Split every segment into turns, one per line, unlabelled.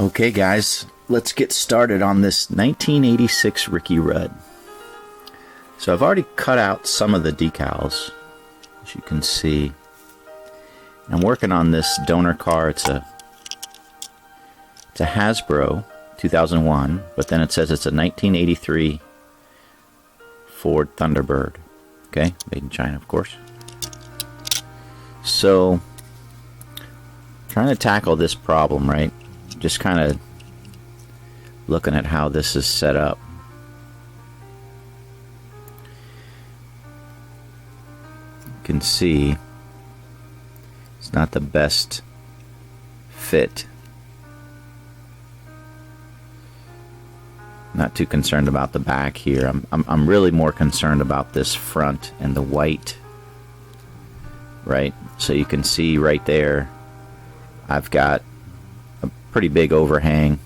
Okay guys, let's get started on this 1986 Ricky Rudd. So I've already cut out some of the decals, as you can see. I'm working on this donor car. It's a Hasbro 2001, but then it says it's a 1983 Ford Thunderbird. Okay, made in China, of course. So, trying to tackle this problem, right? Just kind of looking at how this is set up. You can see it's not the best fit. Not too concerned about the back here. I'm really more concerned about this front and the white, right? So you can see right there, I've got a pretty big overhang.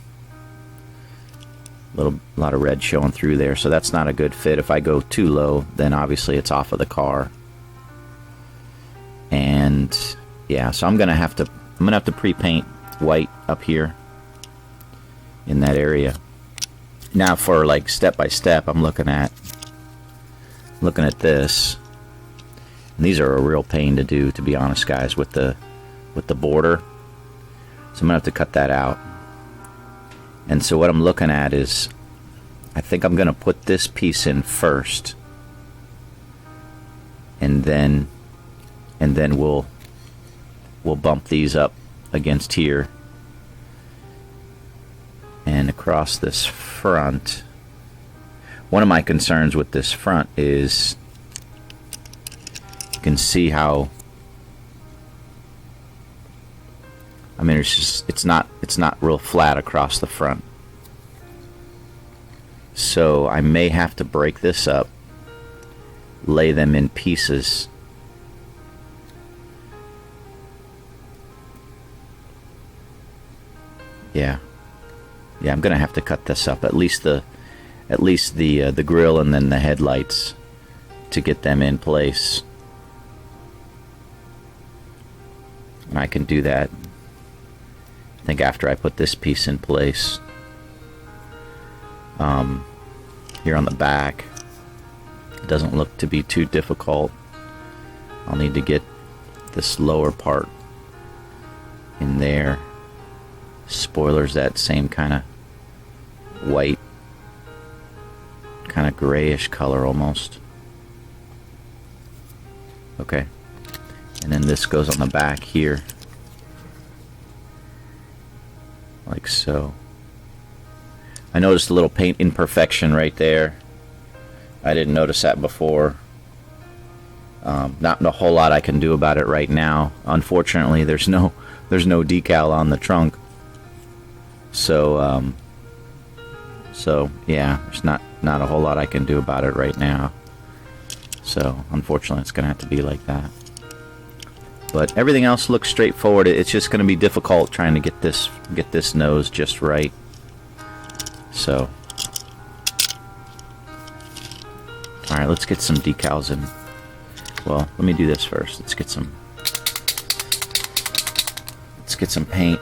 A lot of red showing through there, so that's not a good fit. If I go too low, then obviously it's off of the car. And yeah, so I'm gonna have to pre-paint white up here in that area. Now for like step by step, I'm looking at this. And these are a real pain to do, to be honest, guys, with the border. So I'm gonna have to cut that out. And so what I'm looking at is, I think I'm gonna put this piece in first, and then we'll bump these up against here and across this front. One of my concerns with this front is, you can see how, I mean, it's not real flat across the front. So I may have to break this up, lay them in pieces. Yeah, I'm gonna have to cut this up, at least the grill and then the headlights, to get them in place. And I can do that, I think, after I put this piece in place. Here on the back, it doesn't look to be too difficult. I'll need to get this lower part in there. Spoilers that same kind of white, kind of grayish color almost. Okay, and then this goes on the back here, like so. I noticed a little paint imperfection right there. I didn't notice that before. Not a whole lot I can do about it right now. Unfortunately, there's no decal on the trunk. So yeah, there's not a whole lot I can do about it right now. So unfortunately, it's gonna have to be like that. But everything else looks straightforward. It's just gonna be difficult trying to get this nose just right. So, all right, let's get some decals in. Well, let me do this first. Let's get some paint.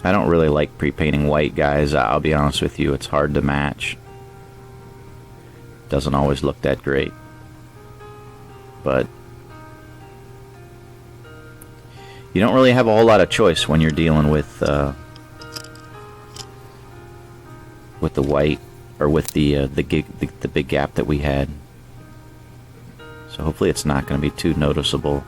I don't really like pre-painting white, guys. I'll be honest with you, it's hard to match. Doesn't always look that great. But you don't really have a whole lot of choice when you're dealing with the white, or with the big gap that we had. So hopefully it's not going to be too noticeable.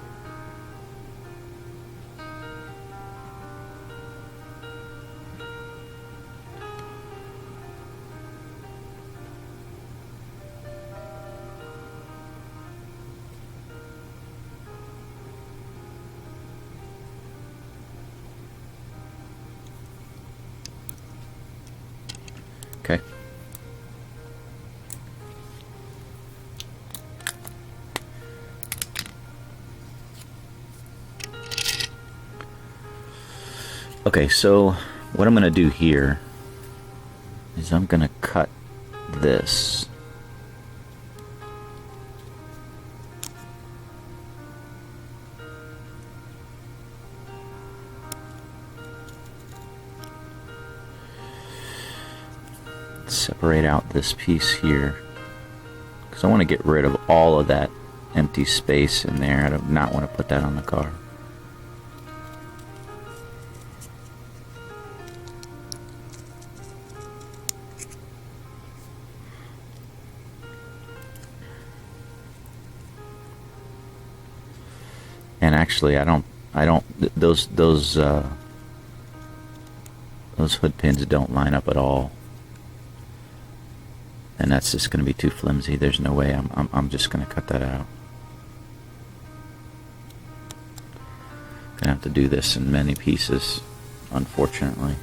Okay, so what I'm going to do here is I'm going to cut this. Separate out this piece here because I want to get rid of all of that empty space in there. I do not want to put that on the car. And actually, I don't. Those hood pins don't line up at all. And that's just going to be too flimsy. There's no way. I'm just going to cut that out. Gonna have to do this in many pieces, unfortunately.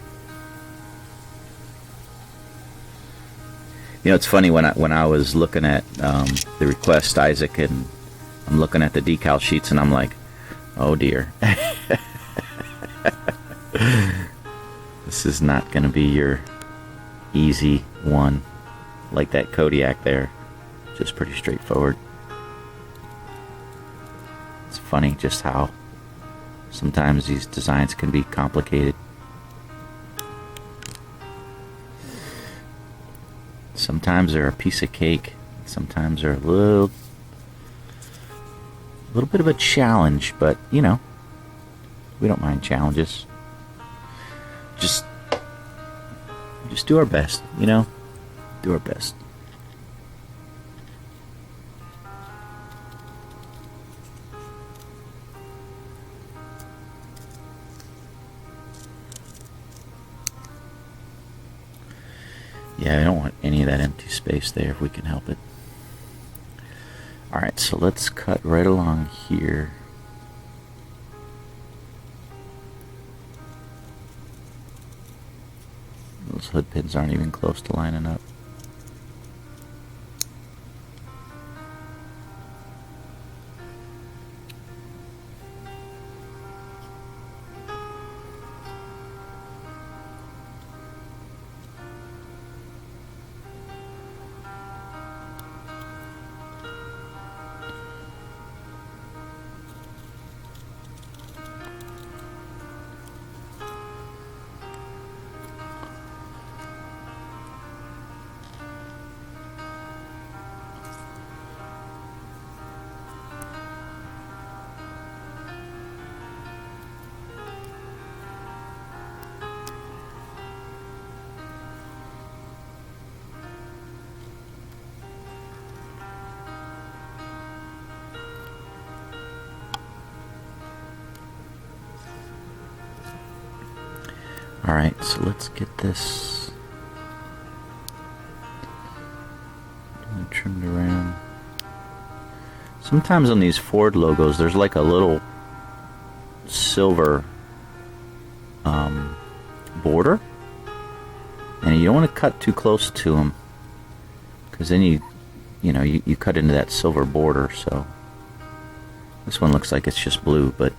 You know, it's funny when I was looking at the request, Isaac, and I'm looking at the decal sheets, and I'm like, oh dear, this is not going to be your easy one. Like that Kodiak there, just pretty straightforward. It's funny just how sometimes these designs can be complicated. Sometimes they're a piece of cake. Sometimes they're a little bit of a challenge, but you know, we don't mind challenges. Just do our best, you know. Do our best. Yeah, I don't want any of that empty space there if we can help it. Alright, so let's cut right along here. Those hood pins aren't even close to lining up. Alright, so let's get this trimmed around. Sometimes on these Ford logos, there's like a little silver border, and you don't want to cut too close to them, because then you cut into that silver border. So this one looks like it's just blue, but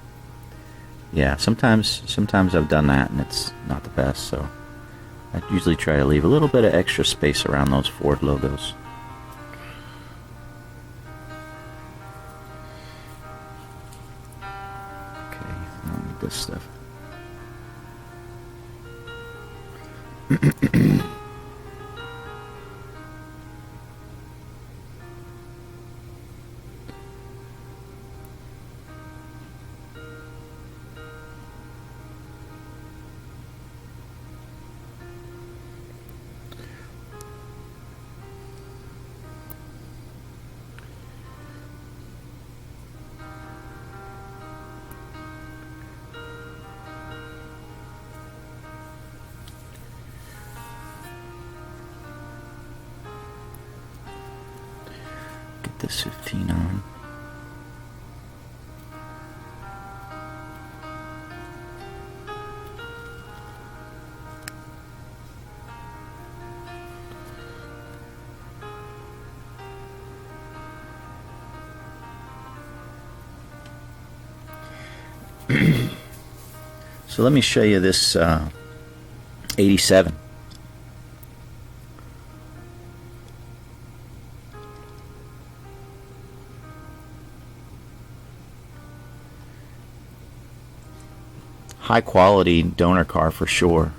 yeah, sometimes I've done that and it's not the best, so I usually try to leave a little bit of extra space around those Ford logos. Okay, I don't need this stuff. This 15 on. So let me show you this 87. High quality donor car for sure,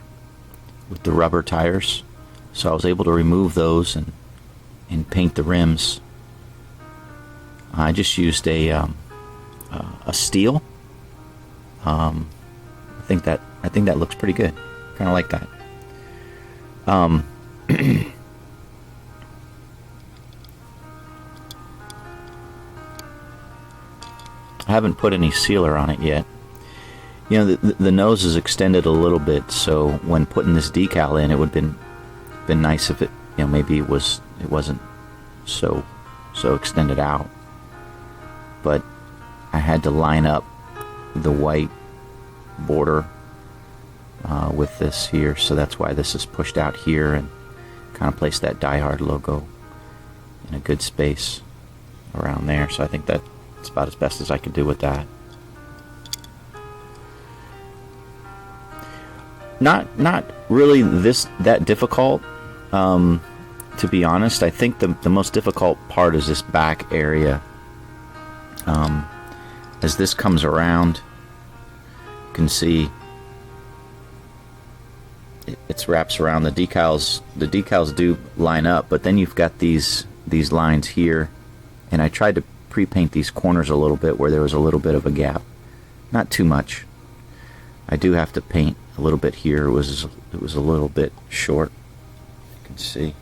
with the rubber tires. So I was able to remove those and paint the rims. I just used a steel. I think that looks pretty good. Kind of like that. I haven't put any sealer on it yet. You know, the nose is extended a little bit, so when putting this decal in, it would have been nice if it, you know, maybe it wasn't so extended out. But I had to line up the white border with this here, so that's why this is pushed out here, and kind of place that Die Hard logo in a good space around there. So I think that's about as best as I could do with that. Not really that difficult, to be honest. I think the most difficult part is this back area. As this comes around, you can see it wraps around the decals. The decals do line up, but then you've got these lines here, and I tried to pre-paint these corners a little bit where there was a little bit of a gap. Not too much. I do have to paint a little bit here. It was a little bit short. You can see.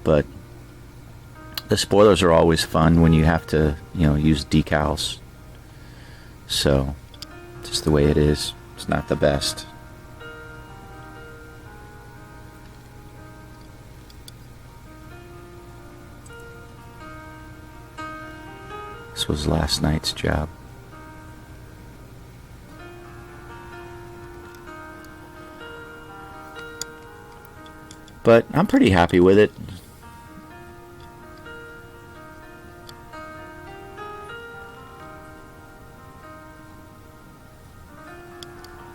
But the spoilers are always fun when you have to, you know, use decals. So, just the way it is. It's not the best. This was last night's job. But I'm pretty happy with it.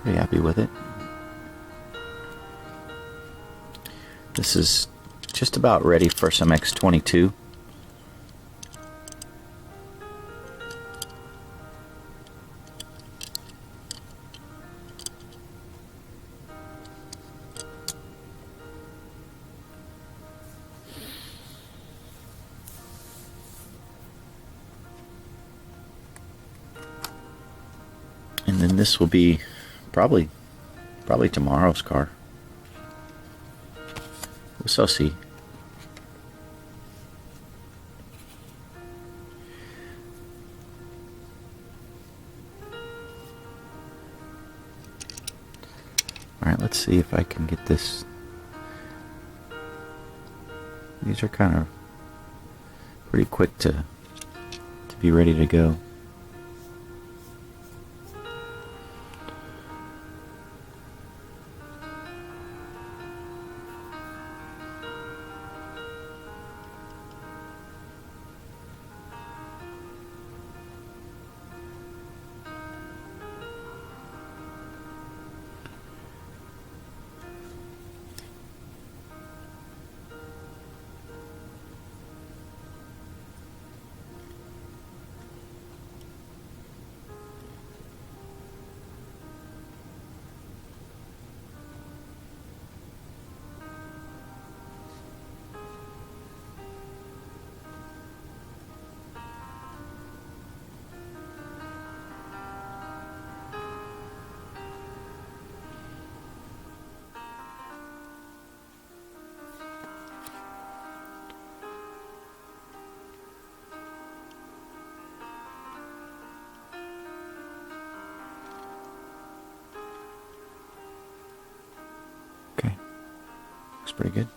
Pretty happy with it. This is just about ready for some X22. And then this will be probably tomorrow's car. We shall see. Alright, let's see if I can get this. These are kind of pretty quick to be ready to go. Okay, looks pretty good.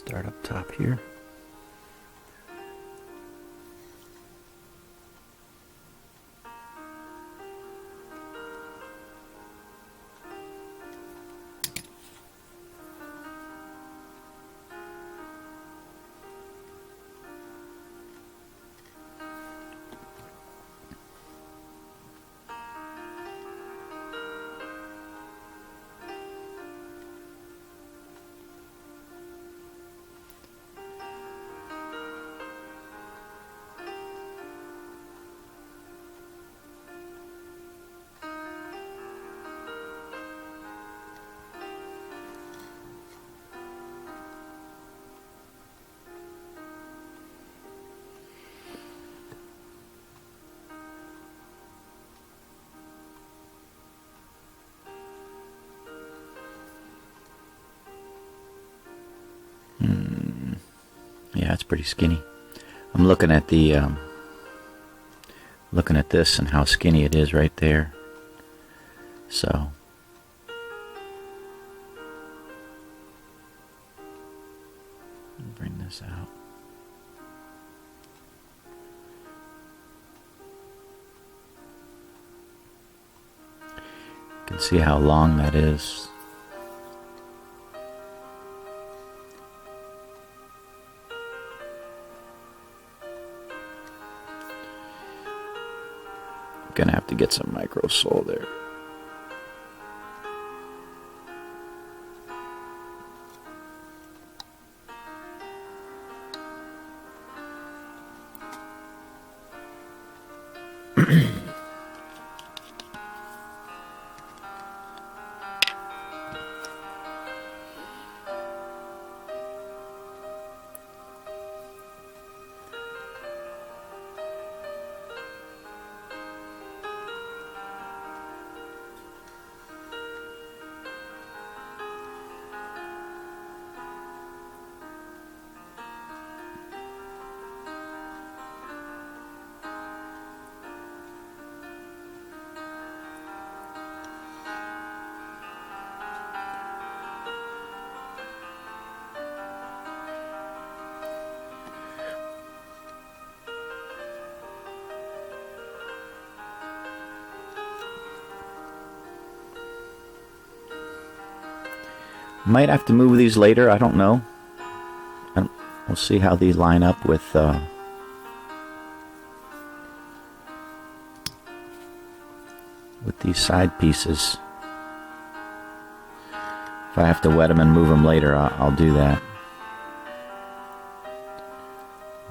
Start up top here. Yeah, it's pretty skinny. I'm looking at the looking at this and how skinny it is right there. So bring this out. You can see how long that is. Gonna have to get some micro sole there. Might have to move these later, I don't know. We'll see how these line up with these side pieces. If I have to wet them and move them later, I'll do that.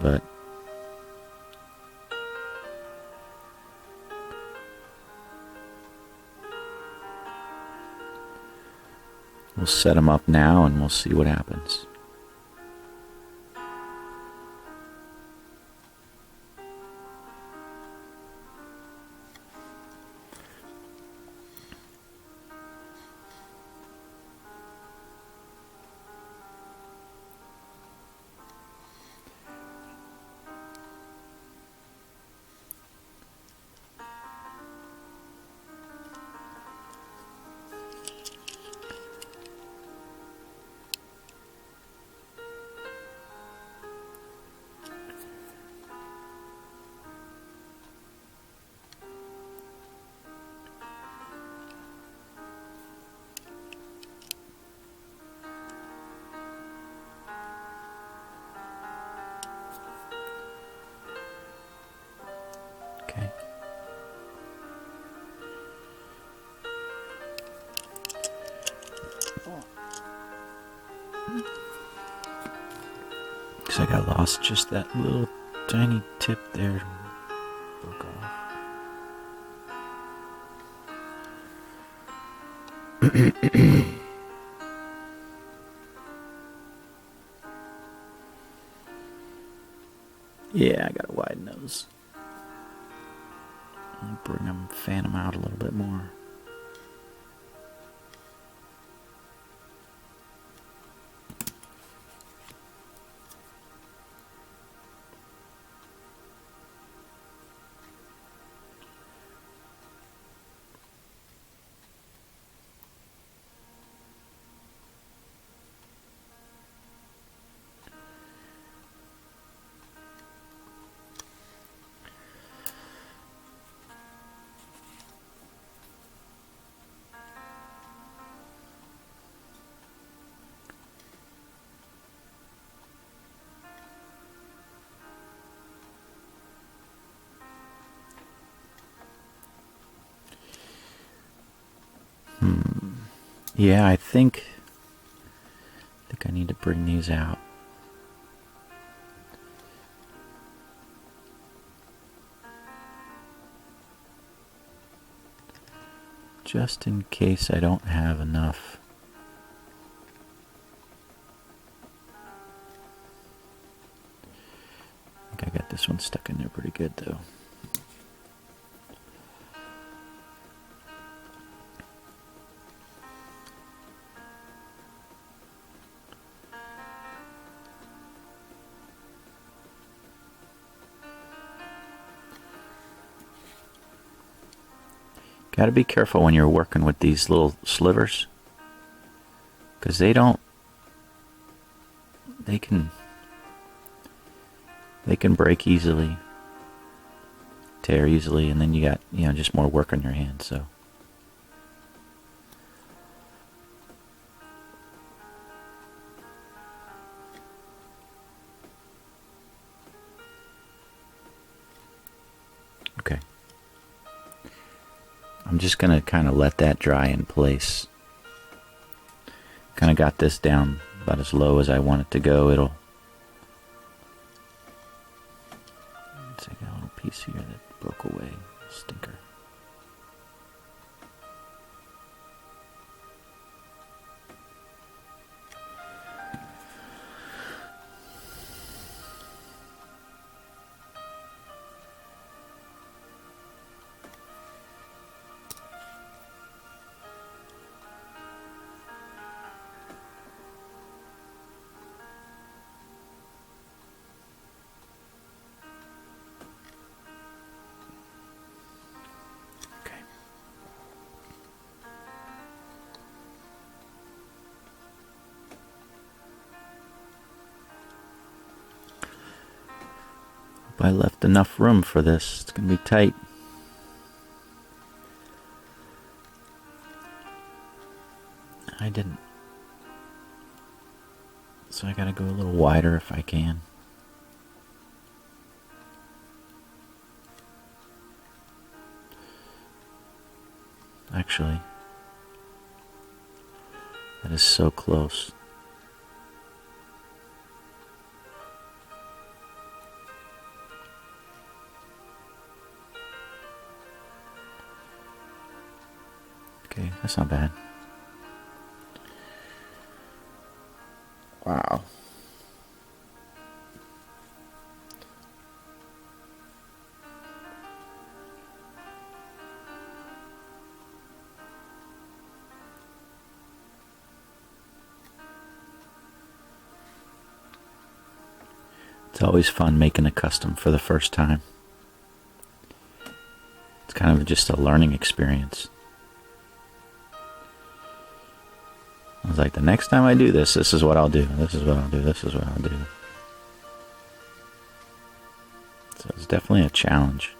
But we'll set them up now and we'll see what happens. Okay. Looks like I lost just that little tiny tip there. Broke off. Yeah, I gotta widen those. Bring them, fan them out a little bit more. Yeah, I think I need to bring these out. Just in case I don't have enough. I think I got this one stuck in there pretty good though. Got to be careful when you're working with these little slivers, because they can break easily, tear easily, and then you got, just more work on your hands. So okay, I'm just gonna kind of let that dry in place. Kind of got this down about as low as I want it to go. Let's see, I got a little piece here that broke away. Stinker. I left enough room for this. It's going to be tight. I didn't. So I got to go a little wider if I can. Actually, that is so close. Okay, that's not bad. Wow. It's always fun making a custom for the first time. It's kind of just a learning experience. I was like, the next time I do this, this is what I'll do. This is what I'll do. This is what I'll do. So it's definitely a challenge.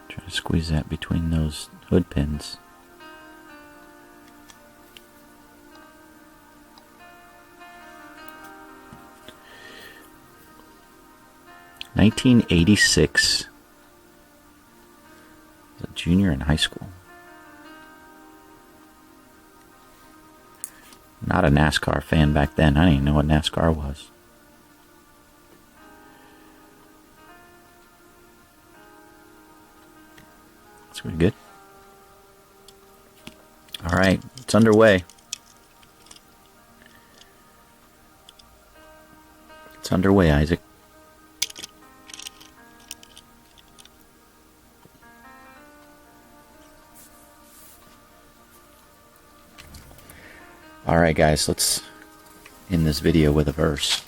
Try to squeeze that between those hood pins. (1986). I was a junior in high school. Not a NASCAR fan back then. I didn't even know what NASCAR was. That's pretty good. All right, it's underway. It's underway, Isaac. All right, guys, let's end this video with a verse.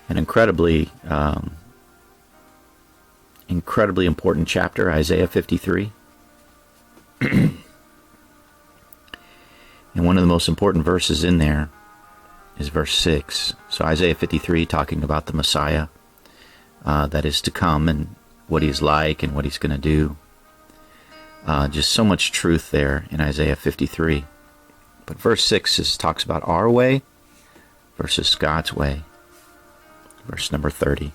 And incredibly important chapter, Isaiah 53. And one of the most important verses in there is verse 6. So Isaiah 53, talking about the Messiah that is to come and what he's like and what he's going to do. Just so much truth there in Isaiah 53. But verse 6 talks about our way versus God's way. Verse number 30.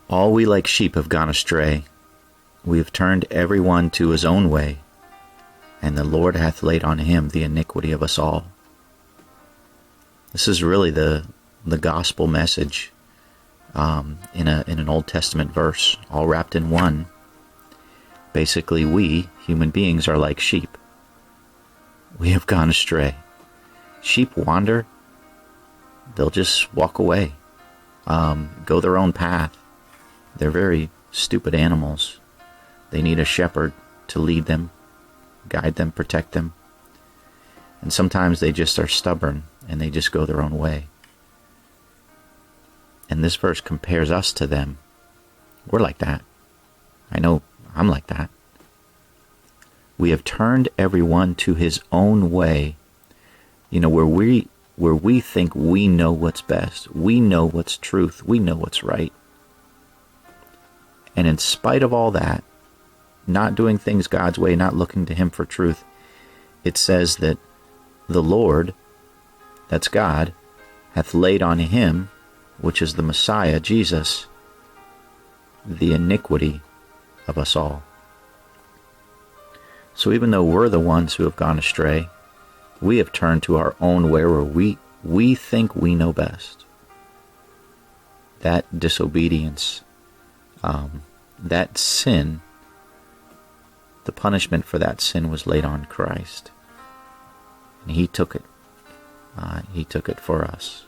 All we like sheep have gone astray. We have turned every one to his own way, and the Lord hath laid on him the iniquity of us all. This is really the gospel message in an Old Testament verse, all wrapped in one. Basically, we, human beings, are like sheep. We have gone astray. Sheep wander. They'll just walk away, go their own path. They're very stupid animals. They need a shepherd to lead them, guide them, protect them. And sometimes they just are stubborn and they just go their own way. And this verse compares us to them. We're like that. I know I'm like that. We have turned everyone to his own way. You know, where we think we know what's best. We know what's truth. We know what's right. And in spite of all that, not doing things God's way, not looking to him for truth, it says that the Lord, that's God, hath laid on him, which is the Messiah, Jesus, the iniquity of us all. So even though we're the ones who have gone astray, we have turned to our own way where we think we know best. That disobedience, that sin, the punishment for that sin was laid on Christ. And he took it. He took it for us.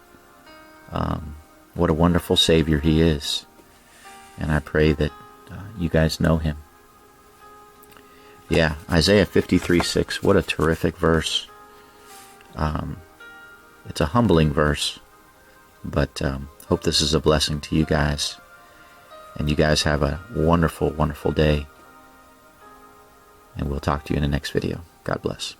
What a wonderful Savior he is. And I pray that you guys know him. Yeah, Isaiah 53:6. What a terrific verse. It's a humbling verse. But hope this is a blessing to you guys. And you guys have a wonderful, wonderful day. And we'll talk to you in the next video. God bless.